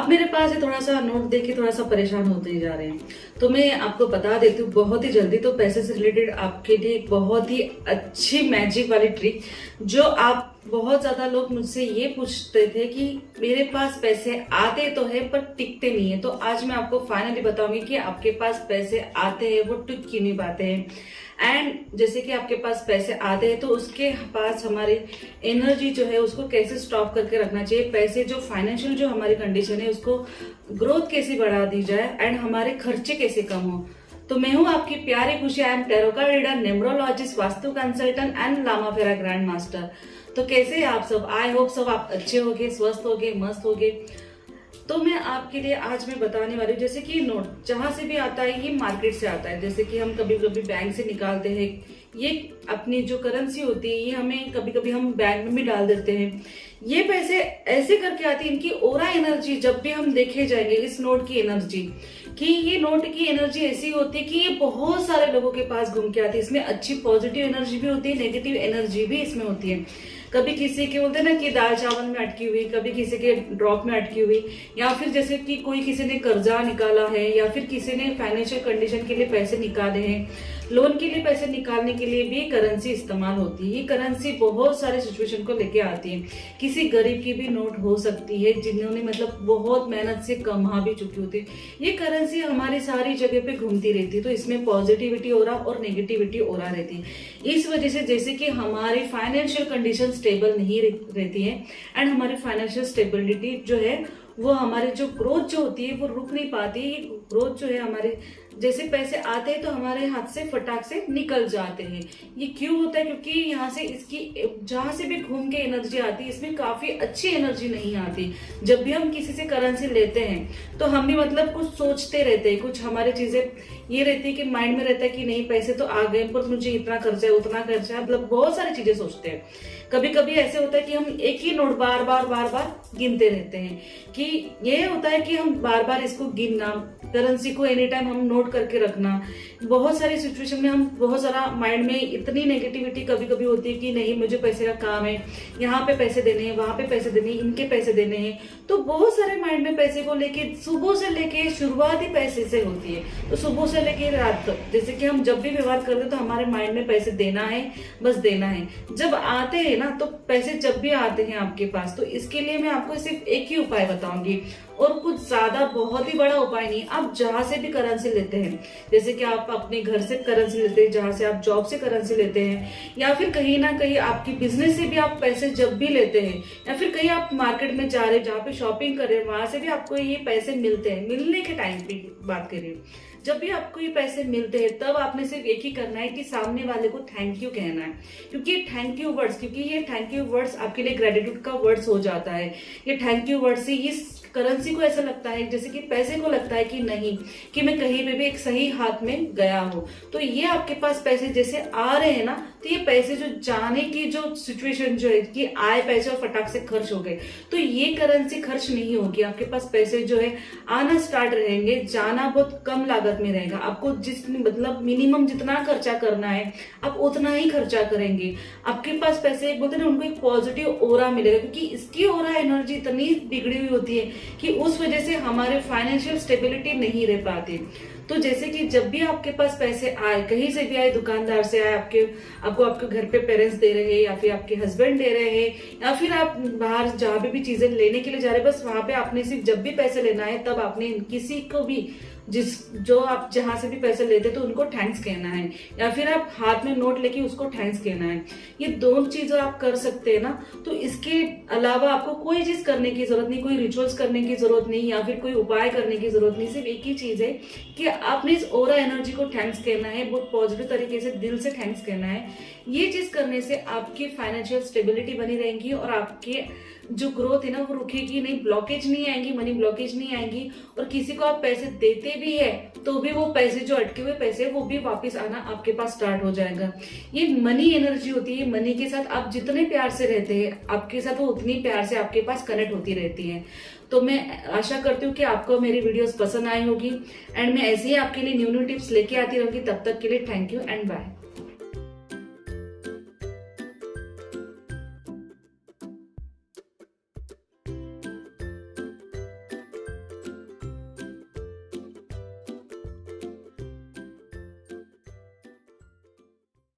आप मेरे पास थोड़ा सा नोट देके थोड़ा सा परेशान होते जा रहे हैं, तो मैं आपको बता देती हूँ बहुत ही जल्दी। तो पैसे से रिलेटेड आपके लिए एक बहुत ही अच्छी मैजिक वाली ट्रिक, जो आप बहुत ज्यादा लोग मुझसे ये पूछते थे कि मेरे पास पैसे आते तो है पर टिकते नहीं है। तो आज मैं आपको फाइनली बताऊंगी कि आपके पास पैसे आते हैं वो टिक क्यों नहीं पाते हैं। एंड जैसे कि आपके पास पैसे आते हैं तो उसके पास हमारी एनर्जी जो है उसको कैसे स्टॉप करके रखना चाहिए, पैसे जो फाइनेंशियल जो हमारी कंडीशन है उसको ग्रोथ कैसे बढ़ा दी जाए एंड हमारे खर्चे कैसे कम हो। तो मैं हूं आपकी प्यारी Khushi. I am tarot card reader, numerologist, vastu consultant and Lama Fera grand master. तो कैसे हैं आप सब? आई होप सब आप अच्छे होगे, स्वस्थ होगे, मस्त होगे। तो मैं आपके लिए आज मैं बताने वाली हूँ, जैसे कि नोट जहां से भी आता है ये मार्केट से आता है। जैसे कि हम कभी कभी बैंक से निकालते हैं, ये अपनी जो करेंसी होती है ये हमें कभी कभी हम बैंक में भी डाल देते हैं। ये पैसे ऐसे करके आती है, इनकी ओरा एनर्जी जब भी हम देखे जाएंगे इस नोट की एनर्जी, कि ये नोट की एनर्जी ऐसी होती है कि ये बहुत सारे लोगों के पास घूम के आती है। इसमें अच्छी पॉजिटिव एनर्जी भी होती है, नेगेटिव एनर्जी भी इसमें होती है। कभी किसी के बोलते हैं ना कि दाल चावल में अटकी हुई, कभी किसी के ड्रॉप में अटकी हुई, या फिर जैसे कि कोई किसी ने कर्जा निकाला है, या फिर किसी ने फाइनेंशियल कंडीशन के लिए पैसे निकाले हैं, लोन के लिए पैसे निकालने के लिए भी करेंसी इस्तेमाल होती है। ये करेंसी बहुत सारे सिचुएशन को लेके आती है। किसी गरीब की भी नोट हो सकती है जिन्होंने मतलब बहुत मेहनत से कमा भी चुकी होती है। ये करेंसी हमारी सारी जगह पे घूमती रहती है, तो इसमें पॉजिटिविटी हो रहा और नेगेटिविटी हो रहा रहती है। इस वजह से जैसे कि हमारी फाइनेंशियल कंडीशन स्टेबल नहीं रहती है एंड हमारी फाइनेंशियल स्टेबिलिटी जो है वो हमारे जो ग्रोथ जो होती है वो रुक नहीं पाती। ग्रोथ जो है हमारे जैसे पैसे आते हैं तो हमारे हाथ से फटाक से निकल जाते हैं। ये क्यों होता है? क्योंकि यहाँ से इसकी जहां से भी घूम के एनर्जी आती है इसमें काफी अच्छी एनर्जी नहीं आती। जब भी हम किसी से करेंसी लेते हैं तो हम भी मतलब कुछ सोचते रहते हैं, कुछ हमारी चीजें ये रहती है कि माइंड में रहता है कि नहीं पैसे तो आ गए पर मुझे इतना खर्चा है उतना खर्चा है, मतलब बहुत सारी चीजें सोचते हैं। कभी कभी ऐसे होता है कि हम एक ही नोट बार बार गिनते रहते हैं, कि ये होता है कि हम बार बार इसको गिनना, करेंसी को एनी टाइम हम नोट करके रखना। बहुत सारी सिचुएशन में हम बहुत सारा माइंड में इतनी नेगेटिविटी कभी कभी होती है कि नहीं मुझे पैसे का काम है, यहाँ पे पैसे देने हैं, वहां पे पैसे देने हैं, इनके पैसे देने हैं। तो बहुत सारे माइंड में पैसे को लेके सुबह से लेके शुरुआत ही पैसे से होती है। तो सुबह से लेके रात तक जैसे कि हम जब भी व्यवहार करते हैं तो हमारे माइंड में पैसे देना है, बस देना है। जब आते हैं ना तो पैसे जब भी आते हैं आपके पास, तो इसके लिए मैं आपको सिर्फ एक ही उपाय बताऊंगी और कुछ ज्यादा बहुत ही बड़ा उपाय नहीं। आप जहां से भी करेंसी लेते हैं, जैसे कि आप अपने घर से करेंसी लेते हैं, जहां से आप जॉब से करेंसी लेते हैं, या फिर कहीं ना कहीं आपकी बिजनेस से भी आप पैसे जब भी लेते हैं, या फिर कहीं आप मार्केट में जा रहे हैं जहाँ पे शॉपिंग कर रहे हैं वहां से भी आपको ये पैसे मिलते हैं, मिलने के टाइम की बात करिए, जब भी आपको ये पैसे मिलते हैं तब आपने सिर्फ एक ही करना है कि सामने वाले को थैंक यू कहना है। क्योंकि थैंक यू वर्ड्स, क्योंकि ये थैंक यू वर्ड्स आपके लिए ग्रेटिट्यूड का वर्ड्स हो जाता है। ये थैंक यू वर्ड से इस करेंसी को ऐसा लगता है जैसे कि पैसे को लगता है कि नहीं, कि मैं कहीं पे भी एक सही हाथ में गया हूँ। तो ये आपके पास पैसे जैसे आ रहे हैं ना, तो ये पैसे जो जाने की जो सिचुएशन जो है कि आए पैसे और फटाक से खर्च हो गए, तो ये करेंसी खर्च नहीं होगी। आपके पास पैसे जो है आना स्टार्ट रहेंगे, जाना बहुत कम लागत में रहेगा। आपको जिस मतलब मिनिमम जितना खर्चा करना है आप उतना ही खर्चा करेंगे। आपके पास पैसे बोलते हैं उनको एक पॉजिटिव ओरा मिलेगा, क्योंकि इसकी ओरा एनर्जी इतनी बिगड़ी हुई होती है कि उस वजह से हमारे फाइनेंशियल स्टेबिलिटी नहीं रह पाती। तो जैसे कि जब भी आपके पास पैसे आए, कहीं से भी आए, दुकानदार से आए, आपको आपके घर पे पेरेंट्स दे रहे हैं, या फिर आपके हस्बैंड दे रहे हैं, या फिर आप बाहर जहां पे भी चीजें लेने के लिए जा रहे हैं, बस वहां पे आपने सिर्फ जब भी पैसे लेना है तब आपने किसी को भी जो आप जहां से भी पैसे लेते तो उनको थैंक्स कहना है, या फिर आप हाथ में नोट लेके उसको थैंक्स कहना है। ये दोनों चीजें आप कर सकते हैं ना। तो इसके अलावा आपको कोई चीज करने की जरूरत नहीं, कोई रिचुअल्स करने की जरूरत नहीं, या फिर कोई उपाय करने की जरूरत नहीं। सिर्फ एक ही चीज है कि आपने इस ओरा एनर्जी को थैंक्स कहना है, बहुत पॉजिटिव तरीके से दिल से थैंक्स कहना है। ये चीज करने से आपकी फाइनेंशियल स्टेबिलिटी बनी रहेगी और आपके जो ग्रोथ है ना वो रुकेगी नहीं, ब्लॉकेज नहीं आएंगी, मनी ब्लॉकेज नहीं आएंगी। और किसी को आप पैसे देते भी है तो भी वो पैसे जो अटके हुए पैसे वो भी वापस आना आपके पास स्टार्ट हो जाएगा। ये मनी एनर्जी होती है। मनी के साथ आप जितने प्यार से रहते हैं आपके साथ वो उतनी प्यार से आपके पास कनेक्ट होती रहती है। तो मैं आशा करती हूँ कि आपको मेरी वीडियोस पसंद आई होगी एंड मैं ऐसे ही आपके लिए न्यू टिप्स लेके आती रहूंगी। तब तक के लिए थैंक यू एंड बाय।